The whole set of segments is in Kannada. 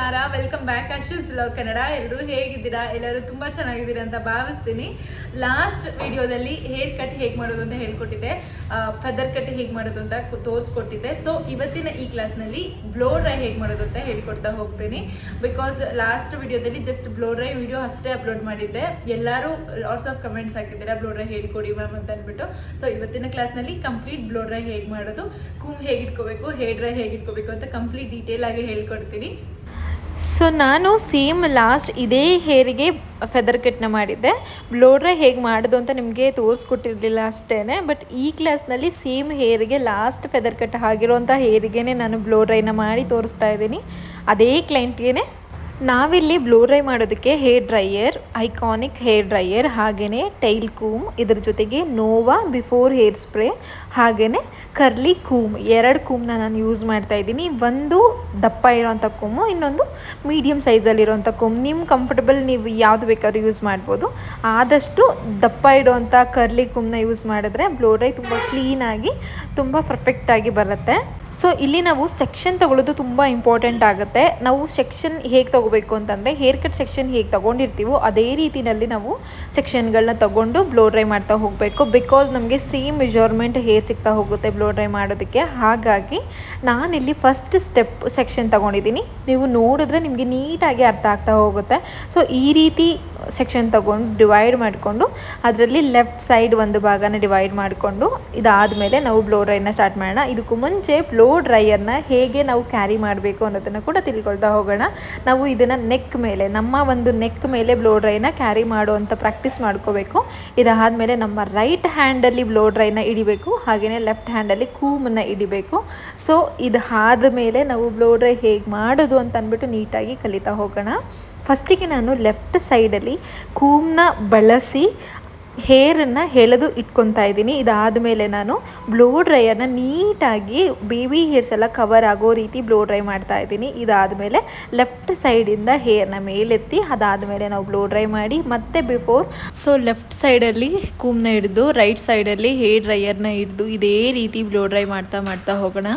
ನಮಸ್ಕಾರ, ವೆಲ್ಕಮ್ ಬ್ಯಾಕ್ ಅಶ್ಯೂಸ್ ವ್ಲಾಗ್ ಕನ್ನಡ. ಎಲ್ಲರೂ ಹೇಗಿದ್ದೀರಾ? ಎಲ್ಲರೂ ತುಂಬ ಚೆನ್ನಾಗಿದ್ದೀರಾ ಅಂತ ಭಾವಿಸ್ತೀನಿ. ಲಾಸ್ಟ್ ವಿಡಿಯೋದಲ್ಲಿ ಹೇರ್ ಕಟ್ ಹೇಗೆ ಮಾಡೋದು ಅಂತ ಹೇಳ್ಕೊಟ್ಟಿದ್ದೆ, ಫೆದರ್ ಕಟ್ ಹೇಗೆ ಮಾಡೋದು ಅಂತ ತೋರಿಸ್ಕೊಟ್ಟಿದ್ದೆ. ಸೊ ಇವತ್ತಿನ ಈ ಕ್ಲಾಸ್ನಲ್ಲಿ ಬ್ಲೋ ಡ್ರೈ ಹೇಗೆ ಮಾಡೋದು ಅಂತ ಹೇಳ್ಕೊಡ್ತಾ ಹೋಗ್ತೀನಿ. ಬಿಕಾಸ್ ಲಾಸ್ಟ್ ವಿಡಿಯೋದಲ್ಲಿ ಜಸ್ಟ್ ಬ್ಲೋ ಡ್ರೈ ವಿಡಿಯೋ ಅಷ್ಟೇ ಅಪ್ಲೋಡ್ ಮಾಡಿದ್ದೆ. ಎಲ್ಲರೂ ಲಾಟ್ಸ್ ಆಫ್ ಕಮೆಂಟ್ಸ್ ಹಾಕಿದ್ದೀರಾ ಬ್ಲೋ ಡ್ರೈ ಹೇಳ್ಕೊಡಿ ಮ್ಯಾಮ್ ಅಂತ ಅಂದ್ಬಿಟ್ಟು. ಸೊ ಇವತ್ತಿನ ಕ್ಲಾಸ್ನಲ್ಲಿ ಕಂಪ್ಲೀಟ್ ಬ್ಲೋ ಡ್ರೈ ಹೇಗೆ ಮಾಡೋದು, ಕೂಮ್ ಹೇಗೆ ಇಟ್ಕೋಬೇಕು, ಹೇರ್ ಡ್ರೈ ಹೇಗೆ ಇಟ್ಕೋಬೇಕು ಅಂತ ಕಂಪ್ಲೀಟ್ ಡೀಟೇಲ್ ಆಗಿ ಹೇಳ್ಕೊಡ್ತೀನಿ. ಸೊ ನಾನು ಸೇಮ್ ಲಾಸ್ಟ್ ಇದೇ ಹೇರಿಗೆ ಫೆದರ್ ಕಟ್ನ ಮಾಡಿದ್ದೆ. ಬ್ಲೋ ಡ್ರೈ ಹೇಗೆ ಮಾಡೋದು ಅಂತ ನಿಮಗೆ ತೋರಿಸ್ಕೊಟ್ಟಿರಲಿಲ್ಲ ಅಷ್ಟೇ. ಬಟ್ ಈ ಕ್ಲಾಸ್ನಲ್ಲಿ ಸೇಮ್ ಹೇರಿಗೆ ಲಾಸ್ಟ್ ಫೆದರ್ ಕಟ್ ಆಗಿರೋಂಥ ಹೇರಿಗೆ ನಾನು ಬ್ಲೋ ಡ್ರೈನ ಮಾಡಿ ತೋರಿಸ್ತಾ ಇದ್ದೀನಿ. ಅದೇ ಕ್ಲೈಂಟ್ಗೆ ನಾವಿಲ್ಲಿ ಬ್ಲೋ ಡ್ರೈ ಮಾಡೋದಕ್ಕೆ hair dryer, iconic hair dryer, ಹಾಗೆಯೇ ಟೈಲ್ ಕೂಮ್, ಇದ್ರ ಜೊತೆಗೆ ನೋವಾ ಬಿಫೋರ್ ಹೇರ್ ಸ್ಪ್ರೇ, ಹಾಗೆಯೇ ಕರ್ಲಿ ಕೂಮ್, ಎರಡು ಕೂಮ್ನ ನಾನು ಯೂಸ್ ಮಾಡ್ತಾ ಇದ್ದೀನಿ. ಒಂದು ದಪ್ಪ ಇರೋವಂಥ ಕೂಮು, ಇನ್ನೊಂದು ಮೀಡಿಯಮ್ ಸೈಜಲ್ಲಿರೋವಂಥ ಕೂಮ್. ನಿಮ್ಮ ಕಂಫರ್ಟಬಲ್ ನೀವು ಯಾವುದು ಬೇಕಾದ್ರೂ ಯೂಸ್ ಮಾಡ್ಬೋದು. ಆದಷ್ಟು ದಪ್ಪ ಇರೋವಂಥ ಕರ್ಲಿ ಕೂಮ್ನ ಯೂಸ್ ಮಾಡಿದ್ರೆ ಬ್ಲೋ ಡ್ರೈ ತುಂಬ ಕ್ಲೀನಾಗಿ ತುಂಬ ಪರ್ಫೆಕ್ಟಾಗಿ ಬರುತ್ತೆ. ಸೊ ಇಲ್ಲಿ ನಾವು ಸೆಕ್ಷನ್ ತೊಗೊಳ್ಳೋದು ತುಂಬ ಇಂಪಾರ್ಟೆಂಟ್ ಆಗುತ್ತೆ. ನಾವು ಸೆಕ್ಷನ್ ಹೇಗೆ ತೊಗೋಬೇಕು ಅಂತಂದರೆ, ಹೇರ್ ಕಟ್ ಸೆಕ್ಷನ್ ಹೇಗೆ ತೊಗೊಂಡಿರ್ತೀವೋ ಅದೇ ರೀತಿಯಲ್ಲಿ ನಾವು ಸೆಕ್ಷನ್ಗಳನ್ನ ತೊಗೊಂಡು ಬ್ಲೋ ಡ್ರೈ ಮಾಡ್ತಾ ಹೋಗಬೇಕು. ಬಿಕಾಸ್ ನಮಗೆ ಸೇಮ್ ಮೆಜರ್ಮೆಂಟ್ ಹೇರ್ ಸಿಗ್ತಾ ಹೋಗುತ್ತೆ ಬ್ಲೋ ಡ್ರೈ ಮಾಡೋದಕ್ಕೆ. ಹಾಗಾಗಿ ನಾನಿಲ್ಲಿ ಫಸ್ಟ್ ಸ್ಟೆಪ್ ಸೆಕ್ಷನ್ ತೊಗೊಂಡಿದ್ದೀನಿ. ನೀವು ನೋಡಿದ್ರೆ ನಿಮಗೆ ನೀಟಾಗಿ ಅರ್ಥ ಆಗ್ತಾ ಹೋಗುತ್ತೆ. ಸೊ ಈ ರೀತಿ ಸೆಕ್ಷನ್ ತೊಗೊಂಡು ಡಿವೈಡ್ ಮಾಡಿಕೊಂಡು ಅದರಲ್ಲಿ ಲೆಫ್ಟ್ ಸೈಡ್ ಒಂದು ಭಾಗನ ಡಿವೈಡ್ ಮಾಡಿಕೊಂಡು ಇದಾದಮೇಲೆ ನಾವು ಬ್ಲೋ ಡ್ರೈನ ಸ್ಟಾರ್ಟ್ ಮಾಡೋಣ. ಇದಕ್ಕೂ ಮುಂಚೆ ಬ್ಲೋ ಡ್ರೈಯರ್ನ ಹೇಗೆ ನಾವು ಕ್ಯಾರಿ ಮಾಡಬೇಕು ಅನ್ನೋದನ್ನು ಕೂಡ ತಿಳ್ಕೊಳ್ತಾ ಹೋಗೋಣ. ನಾವು ಇದನ್ನು ನೆಕ್ ಮೇಲೆ, ನಮ್ಮ ಒಂದು ನೆಕ್ ಮೇಲೆ ಬ್ಲೋ ಡ್ರೈನ ಕ್ಯಾರಿ ಮಾಡುವಂಥ ಪ್ರಾಕ್ಟೀಸ್ ಮಾಡ್ಕೋಬೇಕು. ಇದಾದಮೇಲೆ ನಮ್ಮ ರೈಟ್ ಹ್ಯಾಂಡಲ್ಲಿ ಬ್ಲೋ ಡ್ರೈನ ಹಿಡಿಬೇಕು, ಹಾಗೆಯೇ ಲೆಫ್ಟ್ ಹ್ಯಾಂಡಲ್ಲಿ ಕೂಮನ್ನು ಹಿಡಿಬೇಕು. ಸೊ ಇದಾದ ಮೇಲೆ ನಾವು ಬ್ಲೋ ಡ್ರೈ ಹೇಗೆ ಮಾಡೋದು ಅಂತ ಅಂದ್ಬಿಟ್ಟು ನೀಟಾಗಿ ಕಲಿತಾ ಹೋಗೋಣ. ಫಸ್ಟಿಗೆ ನಾನು ಲೆಫ್ಟ್ ಸೈಡಲ್ಲಿ ಕೂಮ್ನ ಬಳಸಿ ಹೇರನ್ನು ಎಳೆದು ಇಟ್ಕೊತಾ ಇದ್ದೀನಿ. ಇದಾದಮೇಲೆ ನಾನು ಬ್ಲೋ ಡ್ರೈಯರ್ನ ನೀಟಾಗಿ ಬೇಬಿ ಹೇರ್ಸ್ ಎಲ್ಲ ಕವರ್ ಆಗೋ ರೀತಿ ಬ್ಲೋ ಡ್ರೈ ಮಾಡ್ತಾ ಇದ್ದೀನಿ. ಇದಾದಮೇಲೆ ಲೆಫ್ಟ್ ಸೈಡಿಂದ ಹೇರ್ನ ಮೇಲೆತ್ತಿ ಅದಾದಮೇಲೆ ನಾವು ಬ್ಲೋ ಡ್ರೈ ಮಾಡಿ ಮತ್ತೆ ಬಿಫೋರ್. ಸೊ ಲೆಫ್ಟ್ ಸೈಡಲ್ಲಿ ಕೂಮ್ನ ಹಿಡಿದು ರೈಟ್ ಸೈಡಲ್ಲಿ ಹೇರ್ ಡ್ರೈಯರ್ನ ಹಿಡಿದು ಇದೇ ರೀತಿ ಬ್ಲೋ ಡ್ರೈ ಮಾಡ್ತಾ ಹೋಗೋಣ.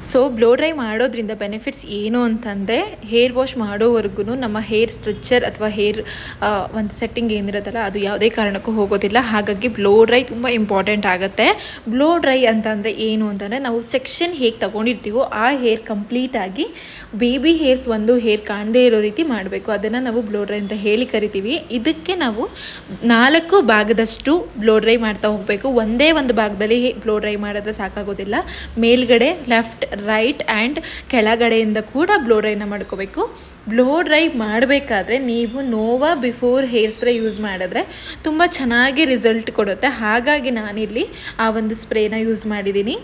ಸೊ ಬ್ಲೋ ಡ್ರೈ ಮಾಡೋದ್ರಿಂದ ಬೆನಿಫಿಟ್ಸ್ ಏನು ಅಂತಂದರೆ, ಹೇರ್ ವಾಶ್ ಮಾಡೋವರೆಗೂ ನಮ್ಮ ಹೇರ್ ಸ್ಟ್ರಕ್ಚರ್ ಅಥವಾ ಹೇರ್ ಒಂದು ಸೆಟ್ಟಿಂಗ್ ಏನಿರುತ್ತಲ್ಲ ಅದು ಯಾವುದೇ ಕಾರಣಕ್ಕೂ ಹೋಗೋದಿಲ್ಲ. ಹಾಗಾಗಿ ಬ್ಲೋ ಡ್ರೈ ತುಂಬ ಇಂಪಾರ್ಟೆಂಟ್ ಆಗುತ್ತೆ. ಬ್ಲೋ ಡ್ರೈ ಅಂತಂದರೆ ಏನು ಅಂತಂದರೆ, ನಾವು ಸೆಕ್ಷನ್ ಹೇಗೆ ತೊಗೊಂಡಿರ್ತೀವೋ ಆ ಹೇರ್ ಕಂಪ್ಲೀಟಾಗಿ ಬೇಬಿ ಹೇರ್ಸ್ ಒಂದು ಹೇರ್ ಕಾಣದೇ ಇರೋ ರೀತಿ ಮಾಡಬೇಕು. ಅದನ್ನು ನಾವು ಬ್ಲೋ ಡ್ರೈ ಅಂತ ಹೇಳಿ ಕರಿತೀವಿ. ಇದಕ್ಕೆ ನಾವು 4 ಭಾಗದಷ್ಟು ಬ್ಲೋ ಡ್ರೈ ಮಾಡ್ತಾ ಹೋಗಬೇಕು. ಒಂದೇ ಒಂದು ಭಾಗದಲ್ಲಿ ಬ್ಲೋ ಡ್ರೈ ಮಾಡಿದ್ರೆ ಸಾಕಾಗೋದಿಲ್ಲ. ಮೇಲ್ಗಡೆ ಲೆಫ್ಟ್, ರೈಟ್ ಆ್ಯಂಡ್ ಕೆಳಗಡೆಯಿಂದ ಕೂಡ ಬ್ಲೋ ಡ್ರೈನ ಮಾಡ್ಕೋಬೇಕು. ಬ್ಲೋ ಡ್ರೈ ಮಾಡಬೇಕಾದ್ರೆ ನೀವು ನೋವಾ ಬಿಫೋರ್ ಹೇರ್ ಸ್ಪ್ರೇ ಯೂಸ್ ಮಾಡಿದ್ರೆ ತುಂಬ ಚೆನ್ನಾಗಿ ರಿಸಲ್ಟ್ ಕೊಡುತ್ತೆ. ಹಾಗಾಗಿ ನಾನಿಲ್ಲಿ ಆ ಒಂದು ಸ್ಪ್ರೇನ ಯೂಸ್ ಮಾಡಿದ್ದೀನಿ.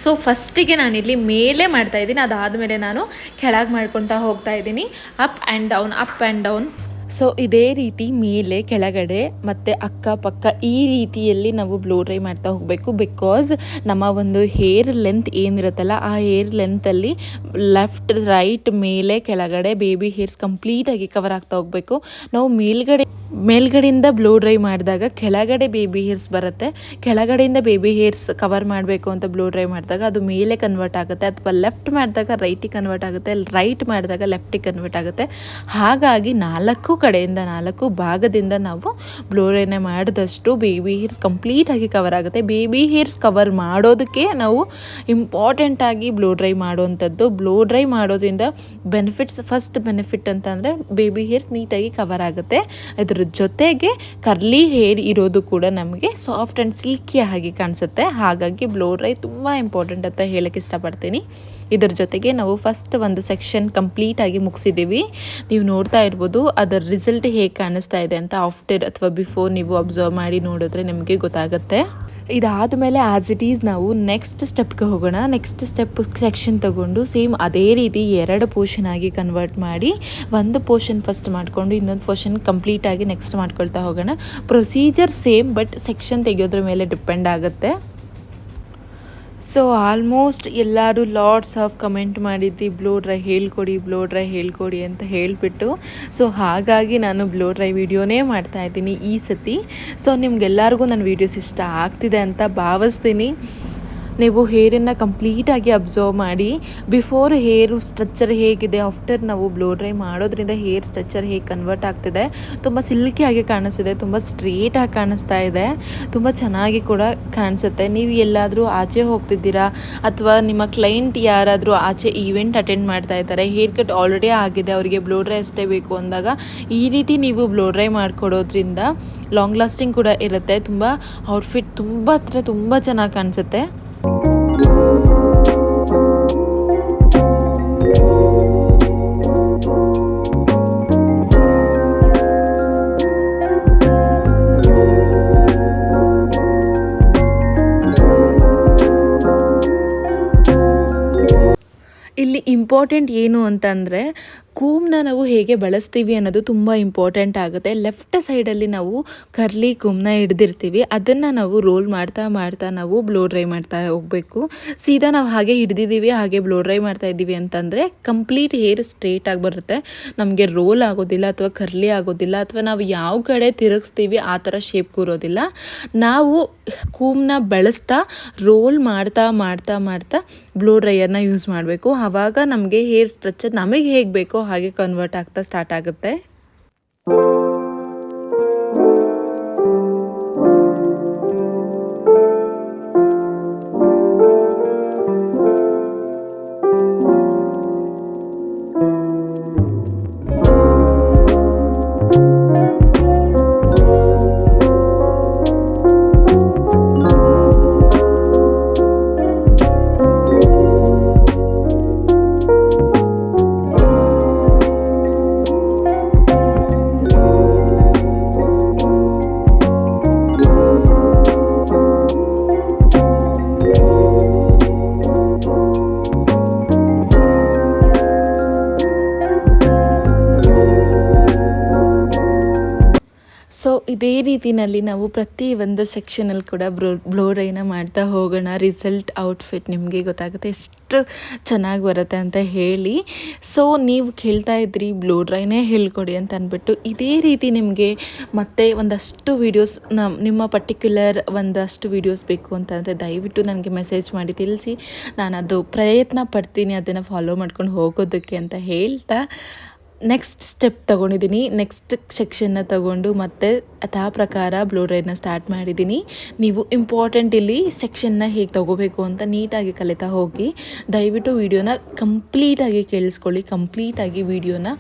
ಸೊ ಫಸ್ಟಿಗೆ ನಾನಿಲ್ಲಿ ಮೇಲೆ ಮಾಡ್ತಾಯಿದ್ದೀನಿ, ಅದಾದಮೇಲೆ ನಾನು ಕೆಳಗೆ ಮಾಡ್ಕೊತಾ ಹೋಗ್ತಾ ಇದ್ದೀನಿ. Up and down, up and down. So ಇದೇ ರೀತಿ ಮೇಲೆ, ಕೆಳಗಡೆ ಮತ್ತು ಅಕ್ಕಪಕ್ಕ ಈ ರೀತಿಯಲ್ಲಿ ನಾವು ಬ್ಲೋ ಡ್ರೈ ಮಾಡ್ತಾ ಹೋಗಬೇಕು. ಬಿಕಾಸ್ ನಮ್ಮ ಒಂದು ಹೇರ್ ಲೆಂತ್ ಏನಿರುತ್ತಲ್ಲ ಆ ಹೇರ್ ಲೆಂತಲ್ಲಿ ಲೆಫ್ಟ್, ರೈಟ್, ಮೇಲೆ, ಕೆಳಗಡೆ ಬೇಬಿ ಹೇರ್ಸ್ ಕಂಪ್ಲೀಟಾಗಿ ಕವರ್ ಆಗ್ತಾ ಹೋಗಬೇಕು. ನಾವು ಮೇಲ್ಗಡೆಯಿಂದ ಬ್ಲೋ ಡ್ರೈ ಮಾಡಿದಾಗ ಕೆಳಗಡೆ ಬೇಬಿ ಹೇರ್ಸ್ ಬರುತ್ತೆ. ಕೆಳಗಡೆಯಿಂದ ಬೇಬಿ ಹೇರ್ಸ್ ಕವರ್ ಮಾಡಬೇಕು ಅಂತ ಬ್ಲೋ ಡ್ರೈ ಮಾಡಿದಾಗ ಅದು ಮೇಲೆ ಕನ್ವರ್ಟ್ ಆಗುತ್ತೆ, ಅಥವಾ ಲೆಫ್ಟ್ ಮಾಡಿದಾಗ ರೈಟಿಗೆ ಕನ್ವರ್ಟ್ ಆಗುತ್ತೆ, ರೈಟ್ ಮಾಡಿದಾಗ ಲೆಫ್ಟಿಗೆ ಕನ್ವರ್ಟ್ ಆಗುತ್ತೆ. ಹಾಗಾಗಿ 4 ಕಡೆಯಿಂದ 4 ಭಾಗದಿಂದ ನಾವು ಬ್ಲೋ ಡ್ರೈನ ಮಾಡಿದಷ್ಟು ಬೇಬಿ ಹೇರ್ಸ್ ಕಂಪ್ಲೀಟಾಗಿ ಕವರ್ ಆಗುತ್ತೆ. ಬೇಬಿ ಹೇರ್ಸ್ ಕವರ್ ಮಾಡೋದಕ್ಕೆ ನಾವು ಇಂಪಾರ್ಟೆಂಟಾಗಿ ಬ್ಲೋ ಡ್ರೈ ಮಾಡುವಂಥದ್ದು. ಬ್ಲೋ ಡ್ರೈ ಮಾಡೋದ್ರಿಂದ ಬೆನಿಫಿಟ್ಸ್, ಫಸ್ಟ್ ಬೆನಿಫಿಟ್ ಅಂತಂದರೆ ಬೇಬಿ ಹೇರ್ಸ್ ನೀಟಾಗಿ ಕವರ್ ಆಗುತ್ತೆ. ಇದರ ಜೊತೆಗೆ ಕರ್ಲಿ ಹೇರ್ ಇರೋದು ಕೂಡ ನಮಗೆ ಸಾಫ್ಟ್ ಆ್ಯಂಡ್ ಸಿಲ್ಕಿ ಆಗಿ ಕಾಣಿಸುತ್ತೆ. ಹಾಗಾಗಿ ಬ್ಲೋ ಡ್ರೈ ತುಂಬ ಇಂಪಾರ್ಟೆಂಟ್ ಅಂತ ಹೇಳಕ್ಕೆ ಇಷ್ಟಪಡ್ತೀನಿ. ಇದರ ಜೊತೆಗೆ ನಾವು ಫಸ್ಟ್ ಒಂದು ಸೆಕ್ಷನ್ ಕಂಪ್ಲೀಟಾಗಿ ಮುಗಿಸಿದ್ದೀವಿ. ನೀವು ನೋಡ್ತಾ ಇರ್ಬೋದು ಅದರ ರಿಸಲ್ಟ್ ಹೇಗೆ ಕಾಣಿಸ್ತಾ ಇದೆ ಅಂತ. ಆಫ್ಟರ್ ಅಥವಾ ಬಿಫೋರ್ ನೀವು ಅಬ್ಸರ್ವ್ ಮಾಡಿ ನೋಡಿದ್ರೆ ನಿಮಗೆ ಗೊತ್ತಾಗುತ್ತೆ. ಇದಾದಮೇಲೆ ಆ್ಯಸ್ ಇಟ್ ಈಸ್ ನಾವು ನೆಕ್ಸ್ಟ್ ಸ್ಟೆಪ್ಗೆ ಹೋಗೋಣ. ನೆಕ್ಸ್ಟ್ ಸ್ಟೆಪ್ ಸೆಕ್ಷನ್ ತೊಗೊಂಡು ಸೇಮ್ ಅದೇ ರೀತಿ 2 ಪೋರ್ಷನ್ ಆಗಿ ಕನ್ವರ್ಟ್ ಮಾಡಿ, ಒಂದು ಪೋರ್ಷನ್ ಫಸ್ಟ್ ಮಾಡಿಕೊಂಡು ಇನ್ನೊಂದು ಪೋರ್ಷನ್ ಕಂಪ್ಲೀಟಾಗಿ ನೆಕ್ಸ್ಟ್ ಮಾಡ್ಕೊಳ್ತಾ ಹೋಗೋಣ. ಪ್ರೊಸೀಜರ್ ಸೇಮ್, ಬಟ್ ಸೆಕ್ಷನ್ ತೆಗೆಯೋದ್ರ ಮೇಲೆ ಡಿಪೆಂಡ್ ಆಗುತ್ತೆ. ಸೊ ಆಲ್ಮೋಸ್ಟ್ ಎಲ್ಲರೂ ಲಾಟ್ಸ್ ಆಫ್ ಕಮೆಂಟ್ ಮಾಡಿದ್ವಿ ಬ್ಲೋ ಡ್ರೈ ಹೇಳ್ಕೊಡಿ ಅಂತ ಹೇಳಿಬಿಟ್ಟು. ಸೊ ಹಾಗಾಗಿ ನಾನು ಬ್ಲೋ ಡ್ರೈ ವಿಡಿಯೋನೇ ಮಾಡ್ತಾಯಿದ್ದೀನಿ ಈ ಸತಿ. ಸೊ ನಿಮ್ಗೆಲ್ಲರಿಗೂ ನನ್ನ ವೀಡಿಯೋಸ್ ಇಷ್ಟ ಆಗ್ತಿದೆ ಅಂತ ಭಾವಿಸ್ತೀನಿ. ನೀವು ಹೇರನ್ನು ಕಂಪ್ಲೀಟಾಗಿ ಅಬ್ಸರ್ವ್ ಮಾಡಿ. ಬಿಫೋರ್ ಹೇರು ಸ್ಟ್ರಕ್ಚರ್ ಹೇಗಿದೆ, ಆಫ್ಟರ್ ನಾವು ಬ್ಲೋ ಡ್ರೈ ಮಾಡೋದ್ರಿಂದ ಹೇರ್ ಸ್ಟ್ರಕ್ಚರ್ ಹೇಗೆ ಕನ್ವರ್ಟ್ ಆಗ್ತಿದೆ. ತುಂಬ ಸಿಲ್ಕಿಯಾಗಿ ಕಾಣಿಸ್ತಿದೆ, ತುಂಬ ಸ್ಟ್ರೇಟಾಗಿ ಕಾಣಿಸ್ತಾ ಇದೆ, ತುಂಬ ಚೆನ್ನಾಗಿ ಕೂಡ ಕಾಣಿಸುತ್ತೆ. ನೀವು ಎಲ್ಲಾದರೂ ಆಚೆ ಹೋಗ್ತಿದ್ದೀರಾ ಅಥವಾ ನಿಮ್ಮ ಕ್ಲೈಂಟ್ ಯಾರಾದರೂ ಆಚೆ ಈವೆಂಟ್ ಅಟೆಂಡ್ ಮಾಡ್ತಾ ಇದ್ದಾರೆ, ಹೇರ್ ಕಟ್ ಆಲ್ರೆಡಿ ಆಗಿದೆ, ಅವರಿಗೆ ಬ್ಲೋ ಡ್ರೈ ಅಷ್ಟೇ ಬೇಕು ಅಂದಾಗ ಈ ರೀತಿ ನೀವು ಬ್ಲೋ ಡ್ರೈ ಮಾಡಿಕೊಡೋದ್ರಿಂದ ಲಾಂಗ್ ಲಾಸ್ಟಿಂಗ್ ಕೂಡ ಇರುತ್ತೆ. ತುಂಬ ಔಟ್ಫಿಟ್ ತುಂಬ ಚೆನ್ನಾಗಿ ಕಾಣಿಸುತ್ತೆ. ಇಲ್ಲಿ ಇಂಪಾರ್ಟೆಂಟ್ ಏನು ಅಂತಂದರೆ ಕೂಮ್ನ ನಾವು ಹೇಗೆ ಬಳಸ್ತೀವಿ ಅನ್ನೋದು ತುಂಬ ಇಂಪಾರ್ಟೆಂಟ್ ಆಗುತ್ತೆ. ಲೆಫ್ಟ್ ಸೈಡಲ್ಲಿ ನಾವು ಕರ್ಲಿ ಕೂಮ್ನ ಹಿಡ್ದಿರ್ತೀವಿ, ಅದನ್ನು ನಾವು ರೋಲ್ ಮಾಡ್ತಾ ನಾವು ಬ್ಲೋ ಡ್ರೈ ಮಾಡ್ತಾ ಹೋಗಬೇಕು. ಸೀದಾ ನಾವು ಹಾಗೆ ಹಿಡ್ದಿದ್ದೀವಿ, ಹಾಗೆ ಬ್ಲೋ ಡ್ರೈ ಮಾಡ್ತಾ ಇದ್ದೀವಿ ಅಂತಂದರೆ ಕಂಪ್ಲೀಟ್ ಹೇರ್ ಸ್ಟ್ರೇಟಾಗಿ ಬರುತ್ತೆ, ನಮಗೆ ರೋಲ್ ಆಗೋದಿಲ್ಲ ಅಥವಾ ಕರ್ಲಿ ಆಗೋದಿಲ್ಲ, ಅಥವಾ ನಾವು ಯಾವ ಕಡೆ ತಿರುಗಿಸ್ತೀವಿ ಆ ಥರ ಶೇಪ್ ಕೂರೋದಿಲ್ಲ. ನಾವು ಕೂಮ್ನ ಬಳಸ್ತಾ ರೋಲ್ ಮಾಡ್ತಾ ಬ್ಲೋ ಡ್ರೈಯರ್ನ ಯೂಸ್ ಮಾಡಬೇಕು. ಆವಾಗ ನಮಗೆ ಹೇರ್ ಸ್ಟ್ರಕ್ಚರ್ ನಮಗೆ ಹೇಗೆ ಬೇಕೋ ಹಾಗೆ ಕನ್ವರ್ಟ್ ಆಗ್ತಾ ಸ್ಟಾರ್ಟ್ ಆಗುತ್ತೆ. ಸೊ ಇದೇ ರೀತಿಯಲ್ಲಿ ನಾವು ಪ್ರತಿ ಒಂದು ಸೆಕ್ಷನಲ್ಲಿ ಕೂಡ ಬ್ಲೋ ಡ್ರೈನ ಮಾಡ್ತಾ ಹೋಗೋಣ. ರಿಸಲ್ಟ್ ಔಟ್ಫಿಟ್ ನಿಮಗೆ ಗೊತ್ತಾಗುತ್ತೆ ಎಷ್ಟು ಚೆನ್ನಾಗಿ ಬರುತ್ತೆ ಅಂತ ಹೇಳಿ. ಸೊ ನೀವು ಕೇಳ್ತಾ ಇದ್ರಿ ಬ್ಲೋ ಡ್ರೈನೇ ಹೇಳ್ಕೊಡಿ ಅಂತ ಅಂದ್ಬಿಟ್ಟು, ಇದೇ ರೀತಿ ನಿಮಗೆ ಮತ್ತೆ ಒಂದಷ್ಟು ವೀಡಿಯೋಸ್ ನಿಮ್ಮ ಪರ್ಟಿಕ್ಯುಲರ್ ಒಂದಷ್ಟು ವೀಡಿಯೋಸ್ ಬೇಕು ಅಂತಂದರೆ ದಯವಿಟ್ಟು ನನಗೆ ಮೆಸೇಜ್ ಮಾಡಿ ತಿಳಿಸಿ, ನಾನು ಅದು ಪ್ರಯತ್ನ ಪಡ್ತೀನಿ ಅದನ್ನು ಫಾಲೋ ಮಾಡ್ಕೊಂಡು ಹೋಗೋದಕ್ಕೆ ಅಂತ ಹೇಳ್ತಾ ನೆಕ್ಸ್ಟ್ ಸ್ಟೆಪ್ ತೊಗೊಂಡಿದ್ದೀನಿ. ನೆಕ್ಸ್ಟ್ ಸೆಕ್ಷನ್ನ ತಗೊಂಡು ಮತ್ತೆ ಆ ಪ್ರಕಾರ ಬ್ಲೋ ಡ್ರೈನ ಸ್ಟಾರ್ಟ್ ಮಾಡಿದ್ದೀನಿ. ನೀವು ಇಂಪಾರ್ಟೆಂಟ್ ಇಲ್ಲಿ ಸೆಕ್ಷನ್ನ ಹೇಗೆ ತೊಗೋಬೇಕು ಅಂತ ನೀಟಾಗಿ ಕಲಿತಾ ಹೋಗಿ. ದಯವಿಟ್ಟು ವಿಡಿಯೋನ ಕಂಪ್ಲೀಟಾಗಿ ಕೇಳಿಸ್ಕೊಳ್ಳಿ, ಕಂಪ್ಲೀಟಾಗಿ ವಿಡಿಯೋನ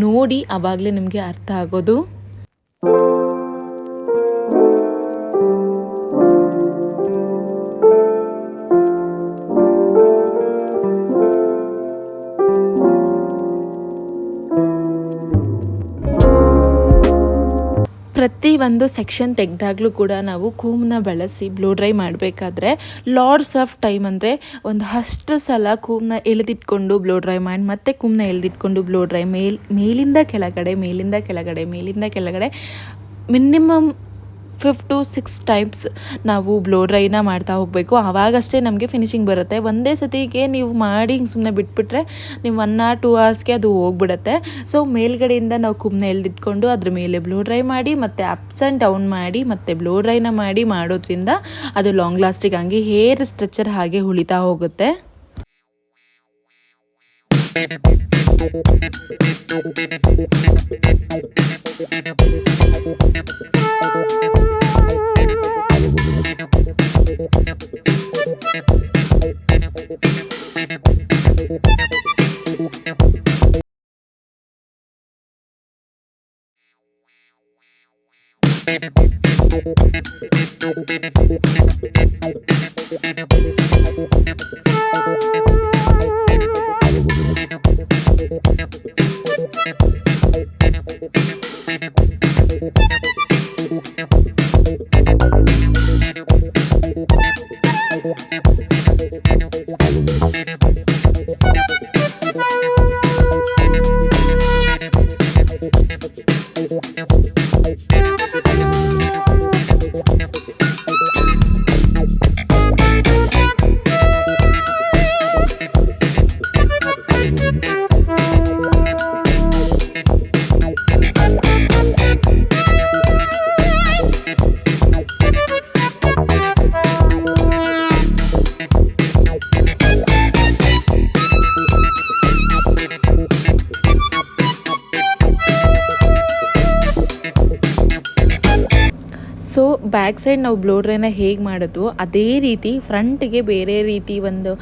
ನೋಡಿ, ಆವಾಗಲೇ ನಿಮಗೆ ಅರ್ಥ ಆಗೋದು. ಪ್ರತಿ ಒಂದು ಸೆಕ್ಷನ್ ತೆಗೆದಾಗಲೂ ಕೂಡ ನಾವು ಕೂಮ್ನ ಬಳಸಿ ಬ್ಲೋ ಡ್ರೈ ಮಾಡಬೇಕಾದ್ರೆ ಲಾಟ್ಸ್ ಆಫ್ ಟೈಮ್, ಅಂದರೆ ಒಂದು 10 ಸಲ ಕೂಮ್ನ ಎಳೆದಿಟ್ಕೊಂಡು ಬ್ಲೋ ಡ್ರೈ ಮಾಡಿ ಮತ್ತೆ ಕೂಮ್ನ ಎಳೆದಿಟ್ಕೊಂಡು ಬ್ಲೋ ಡ್ರೈ ಮೇಲಿಂದ ಕೆಳಗಡೆ ಮಿನಿಮಮ್ 5 to 6 ಟೈಮ್ಸ್ ನಾವು ಬ್ಲೋ ಡ್ರೈನ ಮಾಡ್ತಾ ಹೋಗಬೇಕು. ಆವಾಗಷ್ಟೇ ನಮಗೆ ಫಿನಿಶಿಂಗ್ ಬರುತ್ತೆ. ಒಂದೇ ಸತಿಗೆ ನೀವು ಮಾಡಿ ಸುಮ್ಮನೆ ಬಿಟ್ಬಿಟ್ರೆ ನೀವು 1 or 2 ಅವರ್ಸ್ಗೆ ಅದು ಹೋಗ್ಬಿಡುತ್ತೆ. ಸೊ ಮೇಲ್ಗಡೆಯಿಂದ ನಾವು ಕೂಮ್ನ ಎಳೆದಿಟ್ಕೊಂಡು ಅದ್ರ ಮೇಲೆ ಬ್ಲೋ ಡ್ರೈ ಮಾಡಿ ಮತ್ತು ಅಪ್ಸ್ ಆ್ಯಂಡ್ ಡೌನ್ ಮಾಡಿ ಮತ್ತು ಬ್ಲೋ ಡ್ರೈನ ಮಾಡೋದ್ರಿಂದ ಅದು ಲಾಂಗ್ ಲಾಸ್ಟಿಂಗ್ ಆಗಿ ಹೇರ್ ಸ್ಟ್ರಕ್ಚರ್ ಹಾಗೆ ಉಳಿತಾ ಹೋಗುತ್ತೆ. ಸೊ ಬ್ಯಾಕ್ ಸೈಡ್ ನಾವು ಬ್ಲೋ ಡ್ರೈನ ಹೇಗೆ ಮಾಡೋದು ಅದೇ ರೀತಿ ಫ್ರಂಟಿಗೆ ಬೇರೆ ರೀತಿ ಒಂದು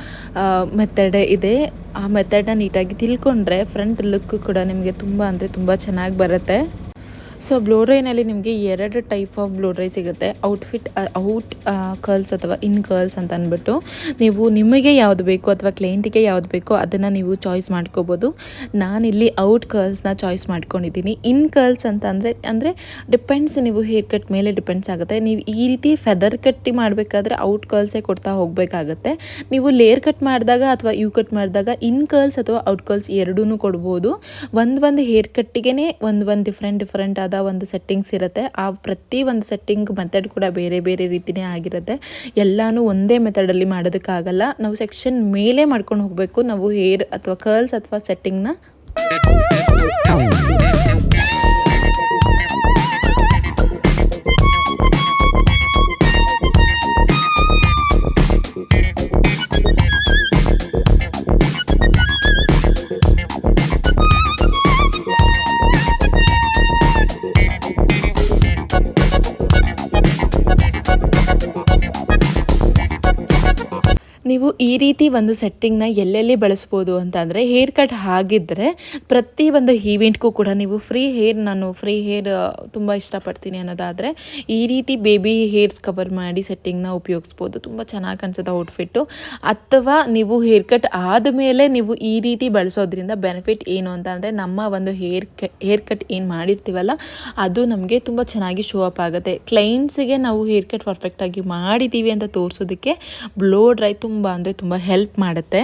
ಮೆಥಡ್ ಇದೆ. ಆ ಮೆಥಡನ್ನ ನೀಟಾಗಿ ತಿಳ್ಕೊಂಡ್ರೆ ಫ್ರಂಟ್ ಲುಕ್ ಕೂಡ ನಿಮಗೆ ತುಂಬ ಅಂದರೆ ತುಂಬ ಚೆನ್ನಾಗಿ ಬರುತ್ತೆ. ಸೊ ಬ್ಲೋ ಡ್ರೈನಲ್ಲಿ ನಿಮಗೆ 2 ಟೈಪ್ ಆಫ್ ಬ್ಲೋ ಡ್ರೈ ಸಿಗುತ್ತೆ. ಔಟ್ ಕರ್ಲ್ಸ್ ಅಥವಾ ಇನ್ ಕರ್ಲ್ಸ್ ಅಂತ ಅಂದ್ಬಿಟ್ಟು ನೀವು ನಿಮಗೆ ಯಾವುದು ಬೇಕು ಅಥವಾ ಕ್ಲೈಂಟಿಗೆ ಯಾವುದು ಬೇಕೋ ಅದನ್ನು ನೀವು ಚಾಯ್ಸ್ ಮಾಡ್ಕೋಬೋದು. ನಾನಿಲ್ಲಿ ಔಟ್ ಕರ್ಲ್ಸ್ನ ಚಾಯ್ಸ್ ಮಾಡ್ಕೊಂಡಿದ್ದೀನಿ. ಇನ್ ಕರ್ಲ್ಸ್ ಅಂತ ಅಂದರೆ ಡಿಪೆಂಡ್ಸ್, ನೀವು ಹೇರ್ ಕಟ್ ಮೇಲೆ ಡಿಪೆಂಡ್ಸ್ ಆಗುತ್ತೆ. ನೀವು ಈ ರೀತಿ ಫೆದರ್ ಕಟ್ಟಿ ಮಾಡಬೇಕಾದ್ರೆ ಔಟ್ ಕರ್ಲ್ಸೇ ಕೊಡ್ತಾ ಹೋಗಬೇಕಾಗತ್ತೆ. ನೀವು ಲೇಯರ್ ಕಟ್ ಮಾಡಿದಾಗ ಅಥವಾ ಯು ಕಟ್ ಮಾಡಿದಾಗ ಇನ್ ಕರ್ಲ್ಸ್ ಅಥವಾ ಔಟ್ ಕರ್ಲ್ಸ್ ಎರಡೂ ಕೊಡ್ಬೋದು. ಒಂದು ಹೇರ್ ಕಟ್ಟಿಗೆ ಒಂದು ಡಿಫ್ರೆಂಟ್ ಆದ ಒಂದು ಸೆಟ್ಟಿಂಗ್ಸ್ ಇರುತ್ತೆ. ಆ ಪ್ರತಿ ಒಂದು ಸೆಟ್ಟಿಂಗ್ ಮೆಥಡ್ ಕೂಡ ಬೇರೆ ಬೇರೆ ರೀತಿಯೇ ಆಗಿರುತ್ತೆ. ಎಲ್ಲಾನು ಒಂದೇ ಮೆಥಡಲ್ಲಿ ಮಾಡೋದಕ್ಕಾಗಲ್ಲ. ನಾವು ಸೆಕ್ಷನ್ ಮೇಲೆ ಮಾಡ್ಕೊಂಡು ಹೋಗಬೇಕು ನಾವು ಹೇರ್ ಅಥವಾ ಕರ್ಲ್ಸ್ ಅಥವಾ ಸೆಟ್ಟಿಂಗ್ನ. ನೀವು ಈ ರೀತಿ ಒಂದು ಸೆಟ್ಟಿಂಗ್ನ ಎಲ್ಲೆಲ್ಲಿ ಬಳಸ್ಬೋದು ಅಂತಂದರೆ, ಹೇರ್ ಕಟ್ ಆಗಿದ್ದರೆ ಪ್ರತಿ ಒಂದು ಈವೆಂಟ್ಗೂ ಕೂಡ ನೀವು ನಾನು ಫ್ರೀ ಹೇರ್ ತುಂಬ ಇಷ್ಟಪಡ್ತೀನಿ ಅನ್ನೋದಾದರೆ ಈ ರೀತಿ ಬೇಬಿ ಹೇರ್ಸ್ ಕವರ್ ಮಾಡಿ ಸೆಟ್ಟಿಂಗ್ನ ಉಪಯೋಗಿಸ್ಬೋದು. ತುಂಬ ಚೆನ್ನಾಗಿ ಕಾಣಿಸುತ್ತೆ ಔಟ್ಫಿಟ್ಟು. ಅಥವಾ ನೀವು ಹೇರ್ ಕಟ್ ಆದಮೇಲೆ ನೀವು ಈ ರೀತಿ ಬಳಸೋದ್ರಿಂದ ಬೆನಿಫಿಟ್ ಏನು ಅಂತ ಅಂದರೆ, ನಮ್ಮ ಒಂದು ಹೇರ್ ಕಟ್ ಏನು ಮಾಡಿರ್ತೀವಲ್ಲ ಅದು ನಮಗೆ ತುಂಬ ಚೆನ್ನಾಗಿ ಶೋ ಅಪ್ ಆಗುತ್ತೆ. ಕ್ಲೈಂಟ್ಸಿಗೆ ನಾವು ಹೇರ್ ಕಟ್ ಪರ್ಫೆಕ್ಟಾಗಿ ಮಾಡಿದ್ದೀವಿ ಅಂತ ತೋರಿಸೋದಕ್ಕೆ ಬ್ಲೋ ಡ್ರೈ ತುಂಬ ಅಂದರೆ ತುಂಬ ಹೆಲ್ಪ್ ಮಾಡುತ್ತೆ.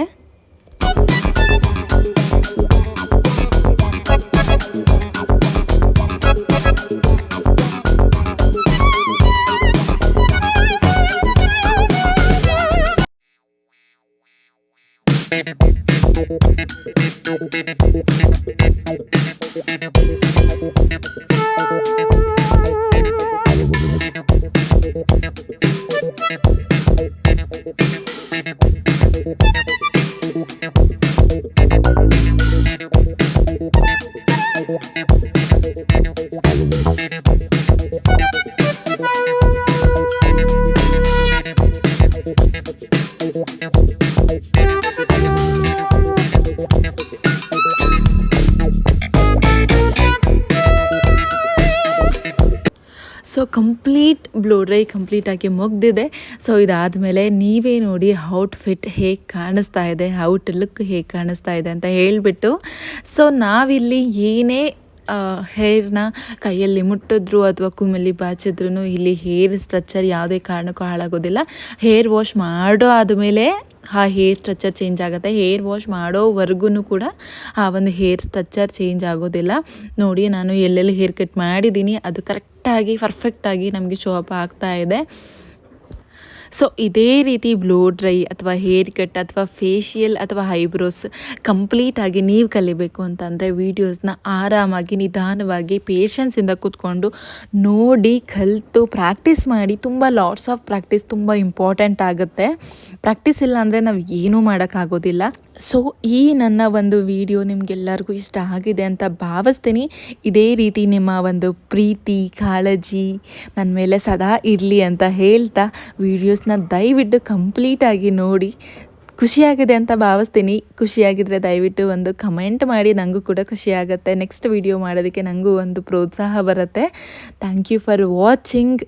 ಸೊ ಕಂಪ್ಲೀಟ್ ಬ್ಲೋ ಡ್ರೈ ಕಂಪ್ಲೀಟಾಗಿ ಮುಗ್ದಿದೆ. ಸೊ ಇದಾದಮೇಲೆ ನೀವೇ ನೋಡಿ ಔಟ್ಫಿಟ್ ಹೇಗೆ ಕಾಣಿಸ್ತಾ ಇದೆ, ಔಟ್ ಲುಕ್ ಹೇಗೆ ಕಾಣಿಸ್ತಾ ಇದೆ ಅಂತ ಹೇಳಿಬಿಟ್ಟು. ಸೊ ನಾವಿಲ್ಲಿ ಏನೇ ಹೇರ್ನ ಕೈಯಲ್ಲಿ ಮುಟ್ಟಿದ್ರು ಅಥವಾ ಕುಮ್ಮಲ್ಲಿ ಬಾಚಿದ್ರು ಇಲ್ಲಿ ಹೇರ್ ಸ್ಟ್ರಕ್ಚರ್ ಯಾವುದೇ ಕಾರಣಕ್ಕೂ ಹಾಳಾಗೋದಿಲ್ಲ. ಹೇರ್ ವಾಶ್ ಮಾಡೋ ಆದಮೇಲೆ ಆ ಹೇರ್ ಸ್ಟ್ರಕ್ಚರ್ ಚೇಂಜ್ ಆಗುತ್ತೆ. ಹೇರ್ ವಾಶ್ ಮಾಡೋವರೆಗೂ ಕೂಡ ಆ ಒಂದು ಹೇರ್ ಸ್ಟ್ರಕ್ಚರ್ ಚೇಂಜ್ ಆಗೋದಿಲ್ಲ. ನೋಡಿ, ನಾನು ಎಲ್ಲೆಲ್ಲಿ ಹೇರ್ ಕಟ್ ಮಾಡಿದ್ದೀನಿ ಅದು ಕರೆಕ್ಟಾಗಿ ಪರ್ಫೆಕ್ಟಾಗಿ ನಮಗೆ ಶೋ ಅಪ್ ಆಗ್ತಾ ಇದೆ. ಸೊ ಇದೇ ರೀತಿ ಬ್ಲೋ ಡ್ರೈ ಅಥವಾ ಹೇರ್ ಕಟ್ ಅಥವಾ ಫೇಶಿಯಲ್ ಅಥವಾ ಐಬ್ರೋಸ್ ಕಂಪ್ಲೀಟಾಗಿ ನೀವು ಕಲಿಬೇಕು ಅಂತಂದರೆ ವೀಡಿಯೋಸ್ನ ಆರಾಮಾಗಿ ನಿಧಾನವಾಗಿ ಪೇಷನ್ಸಿಂದ ಕೂತ್ಕೊಂಡು ನೋಡಿ ಕಲಿತು ಪ್ರಾಕ್ಟೀಸ್ ಮಾಡಿ. ತುಂಬ ಲಾಟ್ಸ್ ಆಫ್ ಪ್ರಾಕ್ಟೀಸ್ ತುಂಬ ಇಂಪಾರ್ಟೆಂಟ್ ಆಗುತ್ತೆ. ಪ್ರಾಕ್ಟೀಸ್ ಇಲ್ಲ ಅಂದರೆ ನಾವು ಏನೂ ಮಾಡೋಕ್ಕಾಗೋದಿಲ್ಲ. ಸೊ ಈ ನನ್ನ ಒಂದು ವಿಡಿಯೋ ನಿಮಗೆಲ್ಲರಿಗೂ ಇಷ್ಟ ಆಗಿದೆ ಅಂತ ಭಾವಿಸ್ತೀನಿ. ಇದೇ ರೀತಿ ನಿಮ್ಮ ಒಂದು ಪ್ರೀತಿ ಕಾಳಜಿ ನನ್ನ ಮೇಲೆ ಸದಾ ಇರಲಿ ಅಂತ ಹೇಳ್ತಾ ವಿಡಿಯೋಸ್ನ ದಯವಿಟ್ಟು ಕಂಪ್ಲೀಟಾಗಿ ನೋಡಿ. ಖುಷಿಯಾಗಿದೆ ಅಂತ ಭಾವಿಸ್ತೀನಿ. ಖುಷಿಯಾಗಿದ್ದರೆ ದಯವಿಟ್ಟು ಒಂದು ಕಮೆಂಟ್ ಮಾಡಿ, ನನಗೂ ಕೂಡ ಖುಷಿಯಾಗುತ್ತೆ. ನೆಕ್ಸ್ಟ್ ವಿಡಿಯೋ ಮಾಡೋದಕ್ಕೆ ನನಗೂ ಒಂದು ಪ್ರೋತ್ಸಾಹ ಬರುತ್ತೆ. Thank you for watching.